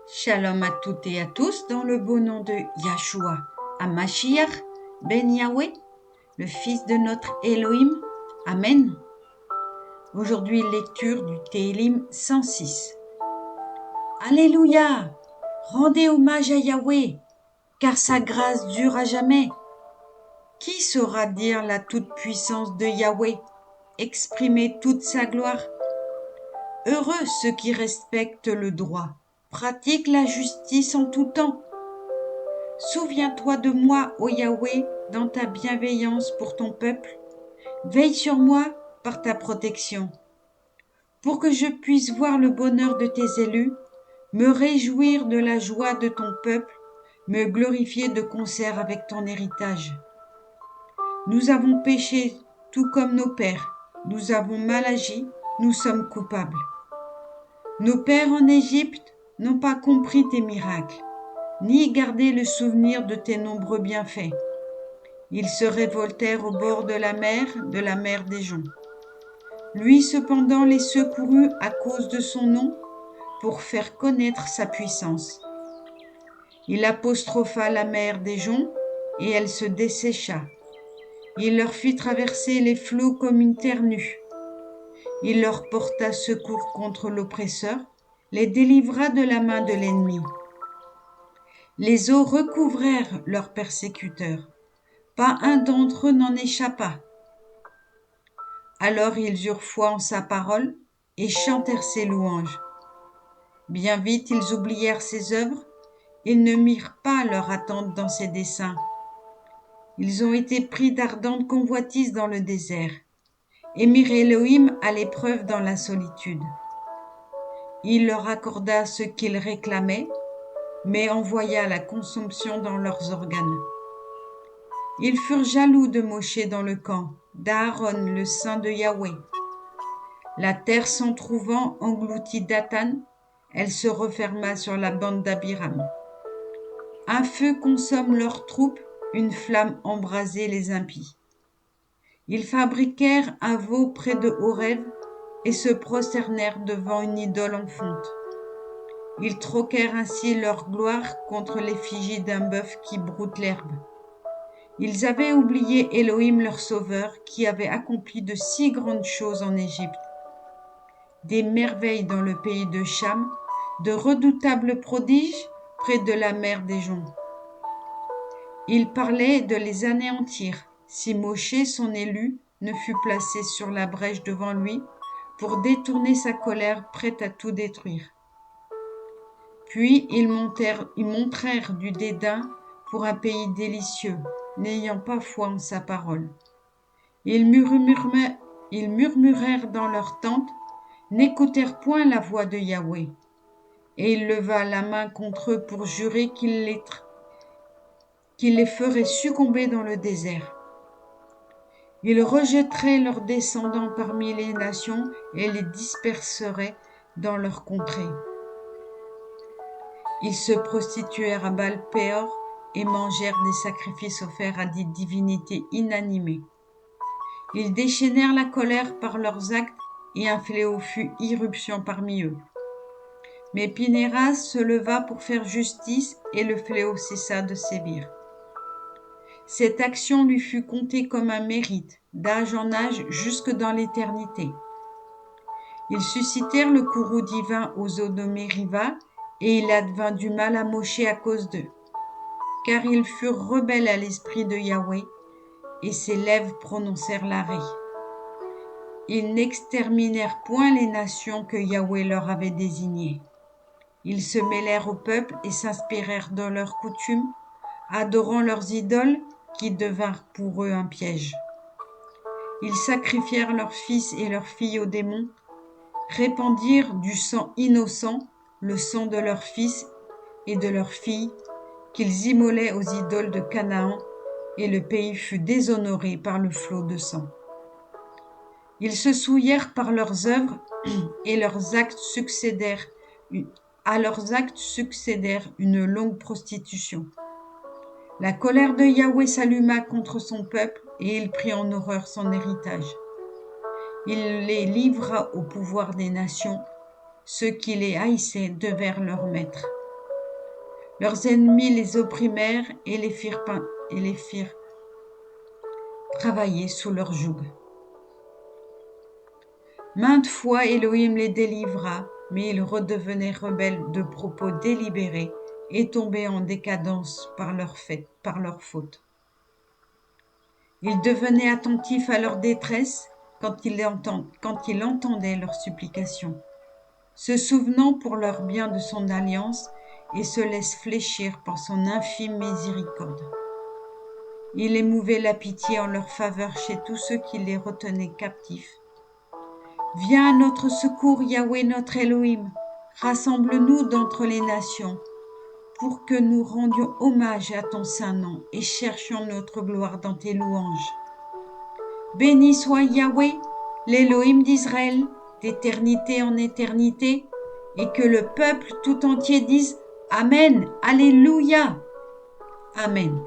Shalom à toutes et à tous dans le beau nom de Yahshua, HaMashiach, Ben Yahweh, le Fils de notre Elohim. Amen. Aujourd'hui, lecture du Télim 106. Alléluia! Rendez hommage à Yahweh, car sa grâce dure à jamais. Qui saura dire la toute-puissance de Yahweh, exprimer toute sa gloire? Heureux ceux qui respectent le droit, pratiquent la justice en tout temps. Souviens-toi de moi, ô Yahweh, dans ta bienveillance pour ton peuple. Veille sur moi par ta protection, pour que je puisse voir le bonheur de tes élus, me réjouir de la joie de ton peuple, me glorifier de concert avec ton héritage. Nous avons péché tout comme nos pères, nous avons mal agi, nous sommes coupables. Nos pères en Égypte n'ont pas compris tes miracles, ni gardé le souvenir de tes nombreux bienfaits. Ils se révoltèrent au bord de la mer des joncs. Lui cependant les secourut à cause de son nom, pour faire connaître sa puissance. Il apostropha la mer des joncs, et elle se dessécha. Il leur fit traverser les flots comme une terre nue. Il leur porta secours contre l'oppresseur, les délivra de la main de l'ennemi. Les eaux recouvrèrent leurs persécuteurs. Pas un d'entre eux n'en échappa. Alors ils eurent foi en sa parole et chantèrent ses louanges. Bien vite ils oublièrent ses œuvres, ils ne mirent pas leur attente dans ses desseins. Ils ont été pris d'ardentes convoitises dans le désert, et mirent Elohim à l'épreuve dans la solitude. Il leur accorda ce qu'ils réclamaient, mais envoya la consomption dans leurs organes. Ils furent jaloux de Moshe dans le camp, d'Aaron le saint de Yahweh. La terre s'en trouvant engloutit Dathan, elle se referma sur la bande d'Abiram. Un feu consomme leurs troupes, une flamme embrasait les impies. Ils fabriquèrent un veau près de Horeb et se prosternèrent devant une idole en fonte. Ils troquèrent ainsi leur gloire contre l'effigie d'un bœuf qui broute l'herbe. Ils avaient oublié Elohim leur sauveur, qui avait accompli de si grandes choses en Égypte, des merveilles dans le pays de Cham, de redoutables prodiges près de la mer des joncs. Il parlait de les anéantir, si Moshe, son élu, ne fut placé sur la brèche devant lui, pour détourner sa colère prête à tout détruire. Puis ils montrèrent du dédain pour un pays délicieux, n'ayant pas foi en sa parole. Ils murmurèrent dans leur tente, n'écoutèrent point la voix de Yahweh. Et il leva la main contre eux pour jurer qu'il les ferait succomber dans le désert. Il rejetterait leurs descendants parmi les nations et les disperserait dans leurs contrées. Ils se prostituèrent à Baal-Péor et mangèrent des sacrifices offerts à des divinités inanimées. Ils déchaînèrent la colère par leurs actes et un fléau fut irruption parmi eux. Mais Pinhéras se leva pour faire justice et le fléau cessa de sévir. Cette action lui fut comptée comme un mérite, d'âge en âge jusque dans l'éternité. Ils suscitèrent le courroux divin aux eaux de Mériva, et il advint du mal à Moshe à cause d'eux. Car ils furent rebelles à l'esprit de Yahweh, et ses lèvres prononcèrent l'arrêt. Ils n'exterminèrent point les nations que Yahweh leur avait désignées. Ils se mêlèrent au peuple et s'inspirèrent de leurs coutumes, adorant leurs idoles qui devinrent pour eux un piège. Ils sacrifièrent leurs fils et leurs filles aux démons, répandirent du sang innocent, le sang de leurs fils et de leurs filles, qu'ils immolaient aux idoles de Canaan, et le pays fut déshonoré par le flot de sang. Ils se souillèrent par leurs œuvres, et à leurs actes succédèrent une longue prostitution. La colère de Yahweh s'alluma contre son peuple, et il prit en horreur son héritage. Il les livra au pouvoir des nations, ceux qui les haïssaient devinrent leurs maîtres. Leurs ennemis les opprimèrent et les firent travailler sous leur joug. Maintes fois Elohim les délivra, mais ils redevenaient rebelles de propos délibérés et tombaient en décadence par leur faute. Ils devenaient attentifs à leur détresse quand ils entendaient leurs supplications, se souvenant pour leur bien de son alliance et se laissent fléchir par son infime miséricorde. Il émouvait la pitié en leur faveur chez tous ceux qui les retenaient captifs. Viens à notre secours, Yahweh notre Elohim, rassemble-nous d'entre les nations, pour que nous rendions hommage à ton saint nom et cherchions notre gloire dans tes louanges. Béni soit Yahweh, l'Elohim d'Israël, d'éternité en éternité, et que le peuple tout entier dise Amen, Alléluia. Amen.